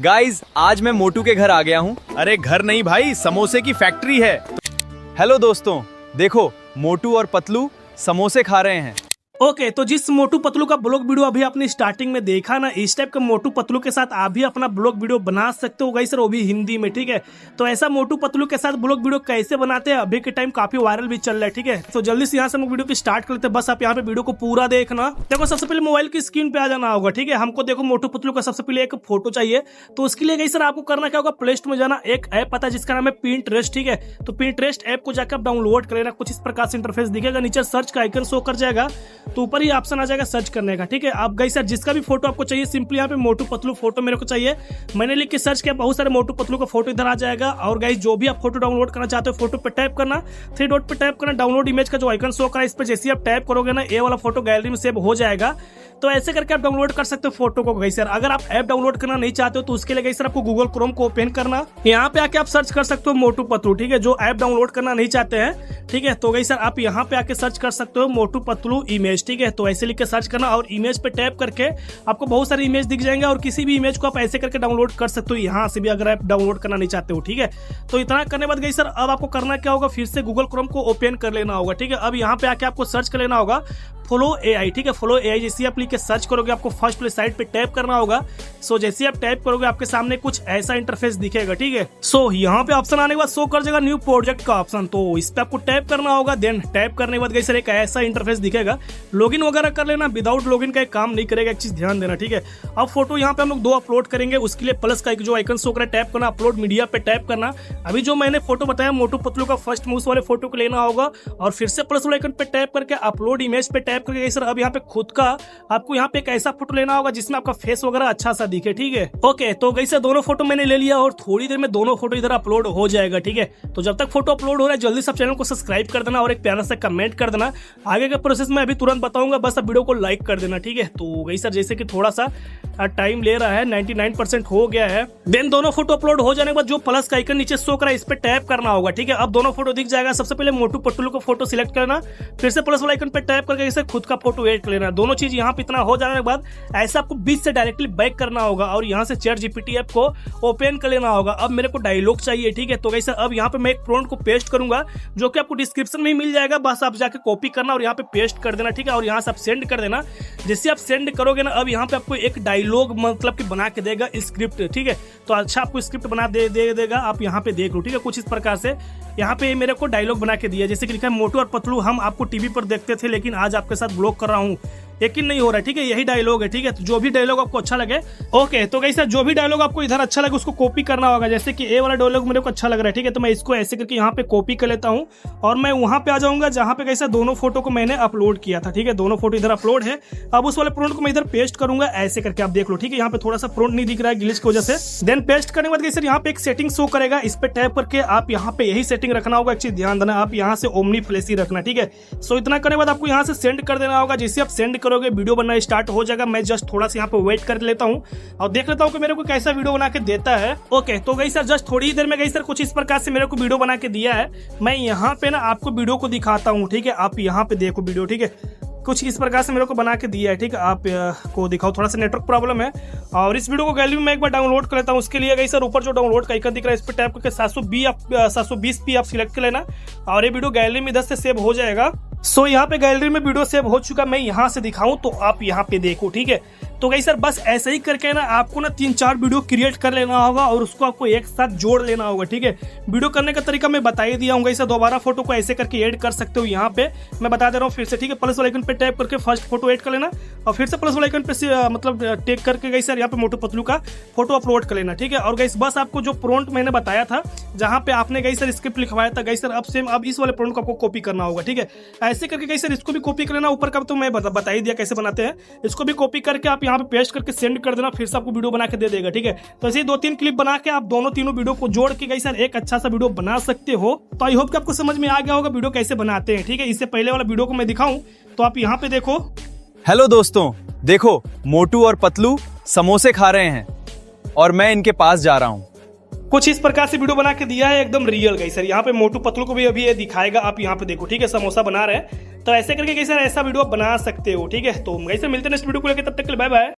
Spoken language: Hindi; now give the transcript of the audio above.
गाइज आज मैं मोटू के घर आ गया हूँ। अरे घर नहीं भाई, समोसे की फैक्ट्री है। हेलो दोस्तों, देखो मोटू और पतलू समोसे खा रहे हैं। ओके, तो जिस मोटू पतलू का ब्लॉग वीडियो अभी आपने स्टार्टिंग में देखा ना, इस टाइप का मोटू पतलू के साथ आप भी अपना ब्लॉग वीडियो बना सकते हो गाइस, वो भी हिंदी में। ठीक है, तो ऐसा मोटू पतलू के साथ ब्लॉग वीडियो कैसे बनाते हैं अभी के टाइम काफी वायरल भी चल रहा है। ठीक है, तो जल्दी से यहाँ से हम वीडियो की स्टार्ट करते हैं। बस आप यहाँ पे वीडियो को पूरा देखना। देखो सबसे पहले मोबाइल की स्क्रीन पे आ जाना होगा। ठीक है, हमको देखो मोटू पतलू का सबसे पहले एक फोटो चाहिए। तो उसके लिए गाइस आपको करना क्या होगा, प्ले स्टोर में जाना, एक ऐप आता है जिसका नाम है पिंटरेस्ट। ठीक है, तो पिंटरेस्ट ऐप को जाकर आप डाउनलोड कर लेना। कुछ इस प्रकार से इंटरफेस दिखेगा, नीचे सर्च का आइकन शो कर जाएगा, तो ऊपर ही ऑप्शन जाएगा सर्च करने का। ठीक है, आप गाइस सर जिसका भी फोटो आपको चाहिए, सिंपली यहाँ पे मोटू पतलू फोटो मेरे को चाहिए, मैंने लिख के सर्च किया, बहुत सारे मोटू पतलू का फोटो इधर आ जाएगा। और गाइस जो भी आप फोटो डाउनलोड करना चाहते हो, फोटो पे टैप करना, 3 डॉट पे टैप करना, डाउनलोड इमेज का जो आइकन शो करा, इस पे जैसे आप टैप करोगे ना, ये वाला फोटो गैलरी में सेव हो जाएगा। तो ऐसे करके आप डाउनलोड कर सकते हो फोटो को गाइस सर। अगर आप ऐप डाउनलोड करना नहीं चाहते हो तो उसके लिए गाइस सर आपको गूगल क्रोम को ओपन करना, यहाँ पे आके आप सर्च कर सकते हो मोटू पतलू। ठीक है, जो ऐप डाउनलोड करना नहीं चाहते हैं, ठीक है, तो गाइस सर आप यहाँ पे आके सर्च कर सकते हो मोटू पतलू इमेज। ठीक है, तो ऐसे लिख के सर्च करना और इमेज पे टैप करके आपको बहुत सारी इमेज दिख जाएंगे, और किसी भी इमेज को आप ऐसे करके डाउनलोड कर सकते हो यहाँ से भी, अगर आप डाउनलोड करना नहीं चाहते हो। ठीक है, तो इतना करने बाद गाइस सर अब आपको करना क्या होगा, फिर से गूगल क्रोम को ओपन कर लेना होगा। ठीक है, अब यहाँ पे आके आपको सर्च कर लेना होगा फॉलो एआई। ठीक है, फॉलो एआई जैसे आप लिख के सर्च करोगे, आपको फर्स्ट वाले साइट पे टैप करना होगा। सो जैसे आप टैप करोगे आपके सामने कुछ ऐसा इंटरफेस दिखेगा। ठीक है, सो यहाँ पे ऑप्शन आने के बाद शो कर जाएगा न्यू प्रोजेक्ट का ऑप्शन, तो इस पे आपको टैप करना होगा। देन टैप करने के बाद गाइस सर एक ऐसा इंटरफेस दिखेगा, लॉगिन वगैरह कर लेना, विदाउट लॉगिन का एक काम नहीं करेगा, एक चीज ध्यान देना। ठीक है, अब फोटो यहाँ पे हम लोग 2 अपलोड करेंगे, उसके लिए प्लस का एक जो आइकन शो कर टैप करना, अपलोड मीडिया पे टैप करना। अभी जो मैंने फोटो बताया मोटू पतलू का, फर्स्ट मूव वाले फोटो को लेना होगा और फिर से प्लस वाले आइकन पे टैप करके अपलोड इमेज पे टैप करके गाइस सर अब यहाँ पे खुद का आपको यहाँ पे एक ऐसा फोटो लेना होगा जिसमें आपका फेस वगैरह अच्छा सा दिखे। ठीक है, ओके, तो गाइस सर दोनों फोटो मैंने ले लिया और थोड़ी देर में दोनों फोटो इधर अपलोड हो जाएगा। ठीक है, तो जब तक फोटो अपलोड हो रहा है जल्दी से चैनल को सब्सक्राइब कर देना और एक प्यारा सा कमेंट कर देना। आगे का प्रोसेस मैं अभी तुरंत बताऊंगा, बस अब वीडियो को लाइक कर देना। ठीक है, तो गाइस सर जैसे कि थोड़ा सा टाइम ले रहा है, 99% हो गया है। देन दोनों फोटो अपलोड हो जाने के बाद जो प्लस का आइकन नीचे शो करा, इस पे टैप करना होगा। ठीक है, अब दोनों फोटो दिख जाएगा। सबसे पहले मोटू पतलू का फोटो सिलेक्ट करना, फिर से प्लस वाला आइकन पे टैप करके इसे खुद का फोटो ऐड कर लेना। दोनों चीज यहाँ पे इतना हो जाने के बाद ऐसा आपको बीच से डायरेक्टली बैक करना होगा और यहाँ से चैट जीपीटी ऐप को ओपन कर लेना होगा। अब मेरे को डायलॉग चाहिए। ठीक है, तो गाइस अब यहाँ पे मैं एक प्रॉम्प्ट को पेस्ट करूंगा जो कि आपको डिस्क्रिप्शन में ही मिल जाएगा, बस आप जाके कॉपी करना और यहाँ पे पेस्ट कर देना। ठीक है, और यहाँ से आप सेंड कर देना। जैसे आप सेंड करोगे ना, अब यहाँ पे आपको एक डायलॉग मतलब कि बना के देगा स्क्रिप्ट। ठीक है, तो अच्छा आपको स्क्रिप्ट बना देगा, आप यहाँ पे देख लो। ठीक है, कुछ इस प्रकार से यहाँ पे मेरे को डायलॉग बना के दिया, जैसे कि लिखा है मोटू और पतलू हम आपको टीवी पर देखते थे लेकिन आज आपके साथ ब्लॉग कर रहा हूँ, यकीन नहीं हो रहा है। ठीक है, यही डायलॉग है। ठीक है, तो जो भी डायलॉग आपको अच्छा लगे, ओके, तो गाइस जो भी डायलॉग आपको इधर अच्छा लगे उसको कॉपी करना होगा। जैसे कि ए वाला डायलॉग मेरे को अच्छा लग रहा है। ठीक है, तो मैं इसको ऐसे करके यहाँ पे कॉपी कर लेता हूँ और मैं वहां पे आ जाऊंगा जहां पे गाइस दोनों फोटो को मैंने अपलोड किया था। ठीक है, दोनों फोटो इधर अपलोड है। अब उस वाले प्रोंट को मैं इधर पेस्ट करूंगा ऐसे करके, आप देख लो। ठीक है, यहाँ पे थोड़ा सा प्रोंट नहीं दिख रहा है ग्लिच की वजह से। देन पेस्ट करने के बाद गाइस यहाँ पे एक सेटिंग शो करेगा, इस पे टैप करके आप यहाँ पे यही सेटिंग रखना होगा। एक चीज ध्यान देना, आप यहाँ से ओमनी फ्लैश ही रखना। ठीक है, सो इतना करने के बाद आपको यहाँ से सेंड कर देना होगा। जैसे आप सेंड करोगे वीडियो बनना स्टार्ट हो जाएगा। मैं जस्ट थोड़ा सा यहाँ पे वेट कर लेता हूँ और देख लेता हूँ कि मेरे को कैसा वीडियो बना के देता है। ओके, तो गाइस सर जस्ट थोड़ी देर में गाइस सर कुछ इस प्रकार से मेरे को वीडियो बना के दिया है। मैं यहाँ पे ना आपको वीडियो को दिखाता हूँ। ठीक है, आप यहाँ पे देखो वीडियो। ठीक है, कुछ इस प्रकार से मेरे को बना के दिया है। ठीक है, आप को दिखाओ, थोड़ा सा नेटवर्क प्रॉब्लम है और इस वीडियो को गैलरी में एक बार डाउनलोड कर लेता हूँ। उसके लिए गाइस सर ऊपर जो डाउनलोड का आइकन दिख रहा है, इस पर टैप करके 720p आप सिलेक्ट कर लेना और ये वीडियो गैलरी में 10 से सेव हो जाएगा। सो यहाँ पे गैलरी में वीडियो सेव हो चुका, मैं यहाँ से दिखाऊं तो आप यहाँ पे देखो। ठीक है, तो गाइस सर बस ऐसे ही करके ना आपको ना 3-4 वीडियो क्रिएट कर लेना होगा और उसको आपको एक साथ जोड़ लेना होगा। ठीक है, वीडियो करने का तरीका मैं बता ही दिया हूँ। गाइस दोबारा फोटो को ऐसे करके ऐड कर सकते हो, यहाँ पे मैं बता दे रहा हूँ फिर से। ठीक है, प्लस वाले आइकन पे टैप करके फर्स्ट फोटो ऐड कर लेना और फिर से प्लस वाले आइकन पे मतलब टेक करके गाइस सर यहाँ पे मोटू पतलू का फोटो अपलोड कर लेना। ठीक है, और गाइस बस आपको जो प्रॉम्प्ट मैंने बताया था, जहाँ पे आपने गाइस सर स्क्रिप्ट लिखवाया था, गाइस सर अब सेम अब इस वाले प्रॉम्प्ट को आपको कॉपी करना होगा। ठीक है, ऐसे करके गाइस सर इसको भी कॉपी कर लेना। ऊपर का तो मैं बता ही दिया कैसे बनाते हैं, इसको भी कॉपी करके आप यहाँ पे पेस्ट करके सेंड कर देना, फिर से आपको वीडियो बना के दे देगा। ठीक है, तो ऐसे ही 2-3 क्लिप बना के आप दोनों तीनों वीडियो को जोड़ के गाइस सर एक अच्छा सा वीडियो बना सकते हो। तो आई होप कि आपको समझ में आ गया होगा वीडियो कैसे बनाते हैं। ठीक है, इससे पहले वाला वीडियो को मैं दिखाऊं तो आप यहाँ पे देखो। हेलो दोस्तों, देखो मोटू और पतलू समोसे खा रहे हैं और मैं इनके पास जा रहा हूँ। कुछ इस प्रकार से वीडियो बना के दिया है, एकदम रियल गाइस सर। यहाँ पे मोटू पतलू को भी अभी ये दिखाएगा, आप यहाँ पे देखो। ठीक है, समोसा बना रहे हैं, तो ऐसे करके गाइस सर ऐसा वीडियो बना सकते हो। ठीक है, तो गाइस सर मिलते हैं नेक्स्ट वीडियो को लेकर, तब तक के लिए बाय बाय।